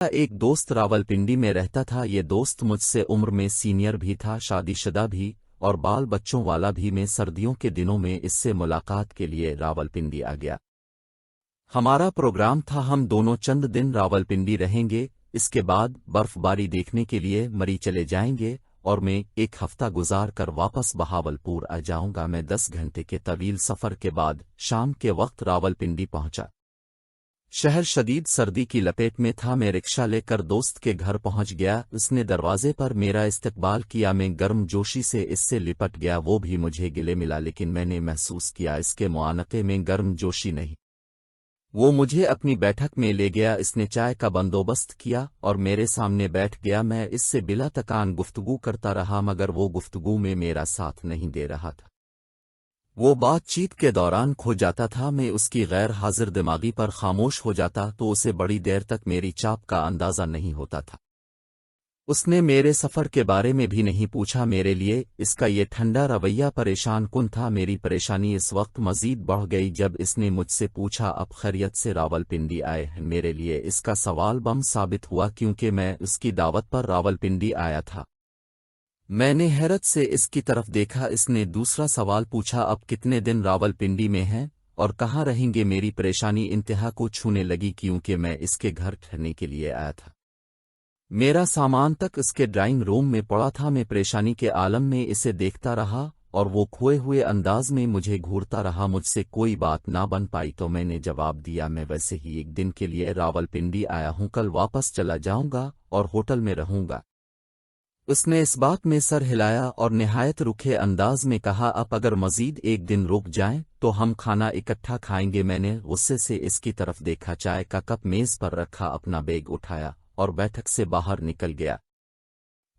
ایک دوست راولپنडी में रहता था। ये दोस्त मुझसे उम्र में सीनियर भी था, शादीशुदा भी और बाल बच्चों वाला भी। मैं सर्दियों के दिनों में इससे मुलाकात के लिए रावलपिंडी आ गया। हमारा प्रोग्राम था हम दोनों चंद दिन रावलपिंडी रहेंगे, इसके बाद बर्फबारी देखने के लिए मरी चले जाएंगे और मैं एक हफ्ता गुजार कर वापस बहावलपुर आ जाऊंगा। मैं 10 घंटे के तवील सफ़र के बाद शाम के वक्त रावलपिंडी पहुंचा। शहर शदीद सर्दी की लपेट में था। मैं रिक्शा लेकर दोस्त के घर पहुंच गया। उसने दरवाजे पर मेरा इस्तकबाल किया। मैं गर्म जोशी से इससे लिपट गया। वो भी मुझे गिले मिला, लेकिन मैंने महसूस किया इसके मुआनके में गर्म जोशी नहीं। वो मुझे अपनी बैठक में ले गया। इसने चाय का बंदोबस्त किया और मेरे सामने बैठ गया। मैं इससे बिला तकान गुफ्तगू करता रहा, मगर वो गुफ्तगू में मेरा साथ नहीं दे रहा था। वो बातचीत के दौरान खो जाता था। मैं उसकी गैर हाजिर दिमागी पर खामोश हो जाता तो उसे बड़ी देर तक मेरी चाप का अंदाज़ा नहीं होता था। उसने मेरे सफ़र के बारे में भी नहीं पूछा। मेरे लिए इसका ये ठंडा रवैया परेशान कुन था। मेरी परेशानी इस वक्त मज़ीद बढ़ गई जब इसने मुझसे पूछा, अब खैरियत से रावलपिंडी आए हैं? मेरे लिए इसका सवाल बम साबित हुआ, क्योंकि मैं उसकी दावत पर रावलपिंडी आया था। मैंने हैरत से इसकी तरफ देखा। इसने दूसरा सवाल पूछा, अब कितने दिन रावलपिंडी में हैं और कहाँ रहेंगे? मेरी परेशानी इंतहा को छूने लगी, क्योंकि मैं इसके घर ठहरने के लिए आया था। मेरा सामान तक इसके ड्राइंग रूम में पड़ा था। मैं परेशानी के आलम में इसे देखता रहा और वो खोए हुए अंदाज में मुझे घूरता रहा। मुझसे कोई बात ना बन पाई तो मैंने जवाब दिया, मैं वैसे ही एक दिन के लिए रावलपिंडी आया हूँ, कल वापस चला जाऊंगा और होटल में रहूंगा। उसने इस बात में सर हिलाया और निहायत रुखे अंदाज में कहा, अब अगर मजीद एक दिन रुक जाएं तो हम खाना इकट्ठा खाएंगे। मैंने गुस्से से इसकी तरफ देखा, चाय का कप मेज पर रखा, अपना बैग उठाया और बैठक से बाहर निकल गया।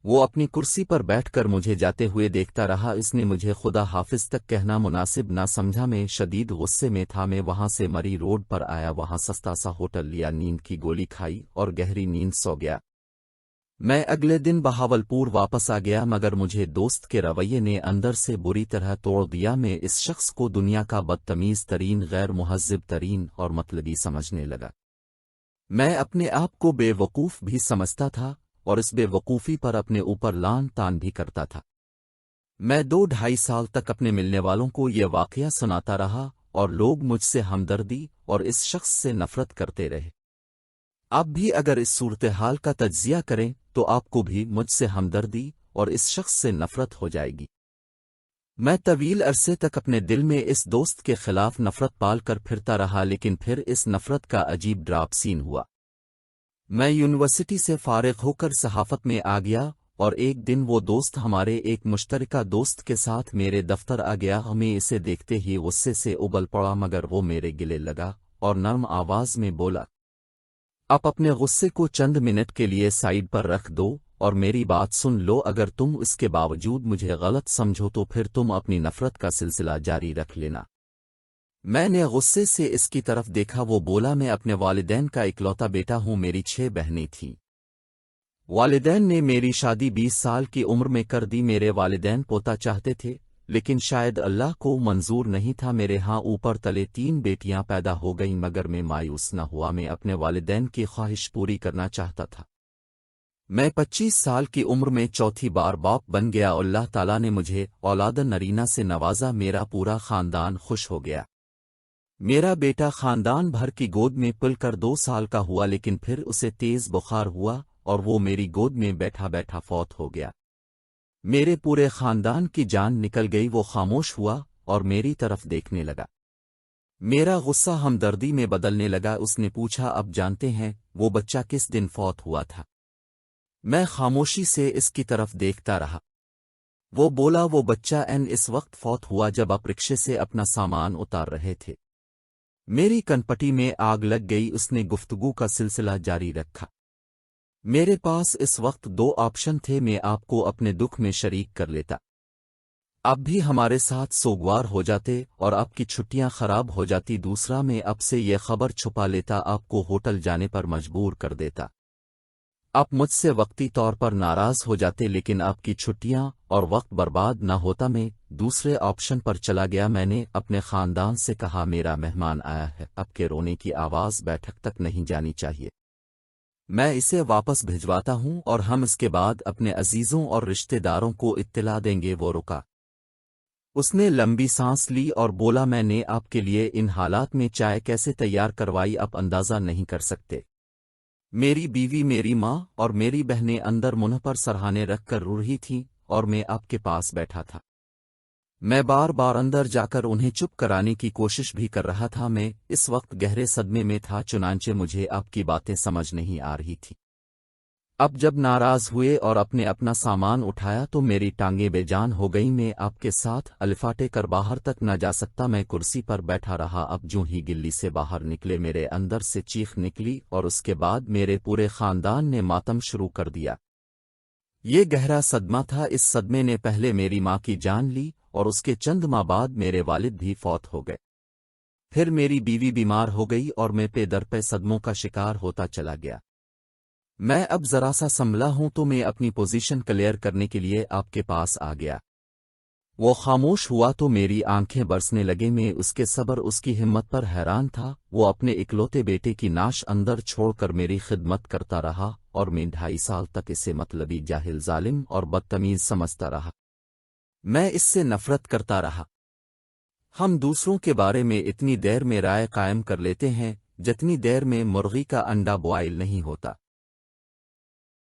वो अपनी कुर्सी पर बैठकर मुझे जाते हुए देखता रहा। इसने मुझे खुदा हाफिज तक कहना मुनासिब ना समझा। मैं शदीद गुस्से में था। मैं वहां से मरी रोड पर आया, वहां सस्ता सा होटल लिया, नींद की गोली खाई और गहरी नींद सो गया। मैं अगले दिन बहावलपुर वापस आ गया, मगर मुझे दोस्त के रवैये ने अंदर से बुरी तरह तोड़ दिया। मैं इस शख्स को दुनिया का बदतमीज तरीन, गैर मुहज्जिब तरीन और मतलबी समझने लगा। मैं अपने आप को बेवकूफ़ भी समझता था और इस बेवकूफ़ी पर अपने ऊपर लान तान भी करता था। मैं 2-2.5 साल तक अपने मिलने वालों को ये वाक़या सुनाता रहा और लोग मुझसे हमदर्दी और इस शख्स से नफ़रत करते रहे। आप भी अगर इस सूरत हाल का तज्ज़िया करें तो आपको भी मुझसे हमदर्दी और इस शख्स से नफ़रत हो जाएगी। मैं तवील अरसे तक अपने दिल में इस दोस्त के खिलाफ नफ़रत पाल कर फिरता रहा, लेकिन फिर इस नफ़रत का अजीब ड्राप सीन हुआ। मैं यूनिवर्सिटी से फारिग होकर सहाफ़त में आ गया और एक दिन वो दोस्त हमारे एक मुश्तरका दोस्त के साथ मेरे दफ्तर आ गया। हमें इसे देखते ही गुस्से से उबल पड़ा, मगर वो मेरे गिले लगा और नर्म आवाज़ में बोला, आप अपने गुस्से को चंद मिनट के लिए साइड पर रख दो और मेरी बात सुन लो। अगर तुम इसके बावजूद मुझे गलत समझो तो फिर तुम अपनी नफ़रत का सिलसिला जारी रख लेना। मैंने गुस्से से इसकी तरफ देखा। वो बोला, मैं अपने वालिदैन का इकलौता बेटा हूँ, मेरी 6 बहनें थीं। वालिदैन ने मेरी शादी 20 साल की उम्र में कर दी। मेरे वालिदैन पोता चाहते थे, लेकिन शायद अल्लाह को मंजूर नहीं था। मेरे यहाँ ऊपर तले 3 बेटियां पैदा हो गईं, मगर मैं मायूस न हुआ। मैं अपने वालिदैन की ख्वाहिश पूरी करना चाहता था। मैं 25 साल की उम्र में चौथी बार बाप बन गया। अल्लाह ताला ने मुझे औलाद नरीना से नवाजा। मेरा पूरा खानदान खुश हो गया। मेरा बेटा खानदान भर की गोद में पलकर 2 साल का हुआ, लेकिन फिर उसे तेज बुखार हुआ और वो मेरी गोद में बैठा बैठा फौत हो गया। मेरे पूरे खानदान की जान निकल गई। वो खामोश हुआ और मेरी तरफ देखने लगा। मेरा गुस्सा हमदर्दी में बदलने लगा। उसने पूछा, अब जानते हैं वो बच्चा किस दिन फौत हुआ था? मैं खामोशी से इसकी तरफ देखता रहा। वो बोला, वो बच्चा इस वक्त फौत हुआ जब आप रिक्शे से अपना सामान उतार रहे थे। मेरी कनपटी में आग लग गई। उसने गुफ्तगू का सिलसिला जारी रखा, मेरे पास इस वक्त 2 ऑप्शन थे। मैं आपको अपने दुख में शरीक कर लेता, आप भी हमारे साथ सोगवार हो जाते और आपकी छुट्टियां खराब हो जाती। दूसरा, मैं अब से ये खबर छुपा लेता, आपको होटल जाने पर मजबूर कर देता। आप मुझसे वक्ती तौर पर नाराज हो जाते, लेकिन आपकी छुट्टियां और वक्त बर्बाद न होता। मैं दूसरे ऑप्शन पर चला गया। मैंने अपने खानदान से कहा, मेरा मेहमान आया है, आपके रोने की आवाज़ बैठक तक नहीं जानी चाहिए। میں اسے واپس بھجواتا ہوں اور ہم اس کے بعد اپنے عزیزوں اور رشتہ داروں کو اطلاع دیں گے۔ وہ رکا، اس نے لمبی سانس لی اور بولا، میں نے آپ کے لیے ان حالات میں چائے کیسے تیار کروائی آپ اندازہ نہیں کر سکتے۔ میری بیوی، میری ماں اور میری بہنیں اندر منہ پر سرہانے رکھ کر رو رہی تھیں اور میں آپ کے پاس بیٹھا تھا۔ میں بار بار اندر جا کر انہیں چپ کرانے کی کوشش بھی کر رہا تھا۔ میں اس وقت گہرے صدمے میں تھا، چنانچہ مجھے آپ کی باتیں سمجھ نہیں آ رہی تھی۔ اب جب ناراض ہوئے اور اپنا سامان اٹھایا تو میری ٹانگیں بے جان ہو گئیں۔ میں آپ کے ساتھ الفاٹے کر باہر تک نہ جا سکتا۔ میں کرسی پر بیٹھا رہا۔ اب جو ہی گلی سے باہر نکلے میرے اندر سے چیخ نکلی اور اس کے بعد میرے پورے خاندان نے ماتم شروع کر دیا۔ یہ گہرا صدمہ تھا۔ اس صدمے نے پہلے میری ماں کی جان لی اور اس کے چند ماہ بعد میرے والد بھی فوت ہو گئے۔ پھر میری بیوی بیمار ہو گئی اور میں پے در پہ صدموں کا شکار ہوتا چلا گیا۔ میں اب ذرا سا سنبھلا ہوں تو میں اپنی پوزیشن کلیئر کرنے کے لیے آپ کے پاس آ گیا۔ وہ خاموش ہوا تو میری آنکھیں برسنے لگیں۔ میں اس کے صبر، اس کی ہمت پر حیران تھا۔ وہ اپنے اکلوتے بیٹے کی نعش اندر چھوڑ کر میری خدمت کرتا رہا اور میں 2.5 سال تک اسے مطلبی، جاہل، ظالم اور بدتمیز سمجھتا رہا۔ میں اس سے نفرت کرتا رہا۔ ہم دوسروں کے بارے میں اتنی دیر میں رائے قائم کر لیتے ہیں جتنی دیر میں مرغی کا انڈا بوائل نہیں ہوتا۔